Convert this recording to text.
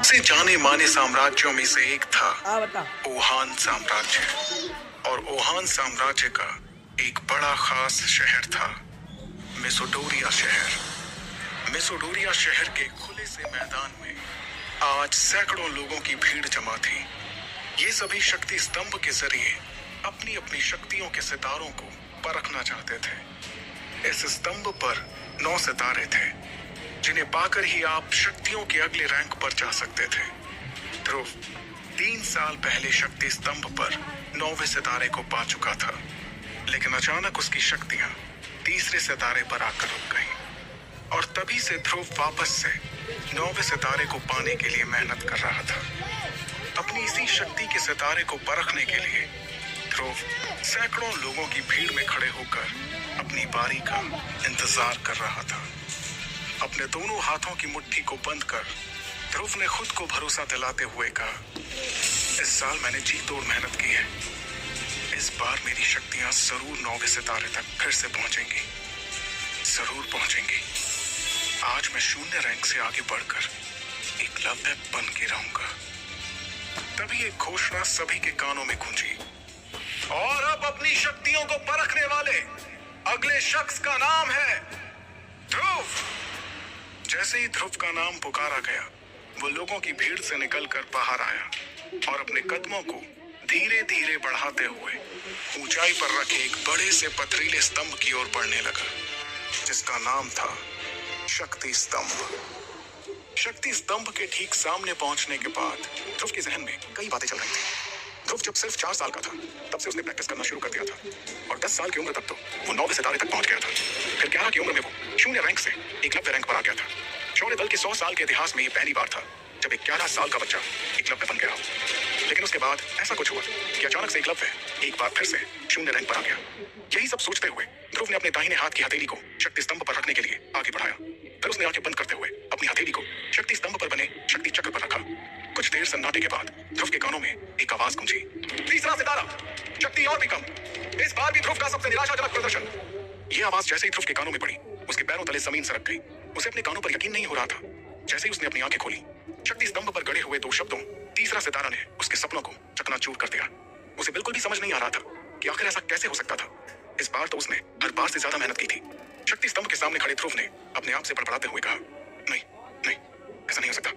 से जाने माने साम्राज्यों में से एक था बता। ओहान साम्राज्य। और ओहान साम्राज्य का एक बड़ा खास शहर था, मेसोडोरिया शहर। मेसोडोरिया शहर के खुले से मैदान में आज सैकड़ों लोगों की भीड़ जमा थी। ये सभी शक्ति स्तंभ के जरिए अपनी अपनी शक्तियों के सितारों को परखना चाहते थे। इस स्तंभ पर 9 सितारे थे, जिन्हें पाकर ही आप शक्तियों के अगले रैंक पर जा सकते थे। ध्रुव 3 साल पहले शक्ति स्तंभ पर 9वें सितारे को पा चुका था, लेकिन अचानक उसकी शक्तियां तीसरे सितारे पर आकर रुक गईं। और तभी से ध्रुव वापस से 9वें सितारे को पाने के लिए मेहनत कर रहा था। अपनी इसी शक्ति के सितारे को परखने के लिए ध्रुव सैकड़ों लोगों की भीड़ में खड़े होकर अपनी बारी का इंतजार कर रहा था। अपने दोनों हाथों की मुट्ठी को बंद कर ध्रुव ने खुद को भरोसा दिलाते हुए कहा, इस साल मैंने जी तोड़ मेहनत की है। इस बार मेरी शक्तियां जरूर 9वें सितारे तक फिर से पहुंचेंगी, जरूर पहुंचेंगी। आज मैं 0 रैंक से आगे बढ़कर एकलव्य बन के रहूंगा। तभी एक घोषणा सभी के कानों में गूंजी, और अब अपनी शक्तियों को परखने वाले अगले शख्स का नाम है ध्रुव। जैसे ही ध्रुव का नाम पुकारा गया, वो लोगों की भीड़ से निकलकर बाहर आया और अपने कदमों को धीरे धीरे बढ़ाते हुए ऊंचाई पर रखे एक बड़े से पथरीले स्तंभ की ओर बढ़ने लगा, जिसका नाम था शक्ति स्तंभ। शक्ति स्तंभ के ठीक सामने पहुंचने के बाद ध्रुव के जहन में कई बातें चल रही थी। ध्रुव जब सिर्फ 4 साल का था, तब से उसने प्रैक्टिस करना शुरू कर दिया था, और 10 साल की उम्र तक तो वो 9वें सितारे तक पहुंच गया था। फिर 11 की उम्र में वो 0 रैंक से एकलव्य रैंक पर आ गया था। शौर्य दल के 100 साल के इतिहास में ये पहली बार था जब एक 11 साल का बच्चा एकलव्य बन गया। लेकिन उसके बाद ऐसा कुछ हुआ कि अचानक से एकलव्य एक बार फिर से 0 रैंक पर आ गया। यही सब सोचते हुए ध्रुव ने अपने दाहिने हाथ की हथेली को शक्ति स्तंभ पर रखने के लिए आगे बढ़ाया। फिर उसने आंखें बंद करते हुए अपनी हथेली को शक्ति स्तंभ पर बने शक्ति चक्र पर रखा। कुछ देर सन्नाटे के बाद ध्रुव के कानों में एक आवाज गूंजी, तीसरा सितारा, शक्ति और भी कम, इस बार भी ध्रुव का सबसे निराशाजनक प्रदर्शन। यह आवाज जैसे ही ध्रुव के कानों में पड़ी, उसके पैरों तले जमीन सरक गई। उसे अपने कानों पर यकीन नहीं हो रहा था। जैसे ही उसने अपनी आंखें खोली, शक्ति स्तंभ पर गड़े हुए 2 शब्दों तीसरा सितारा ने उसके सपनों को चकनाचूर कर दिया। उसे बिल्कुल भी समझ नहीं आ रहा था कि आखिर ऐसा कैसे हो सकता था। इस बार तो उसने हर बार से ज्यादा मेहनत की थी। शक्ति स्तंभ के सामने खड़े ध्रुव ने अपने आप से बड़बड़ाते हुए कहा, नहीं नहीं, ऐसा नहीं हो सकता।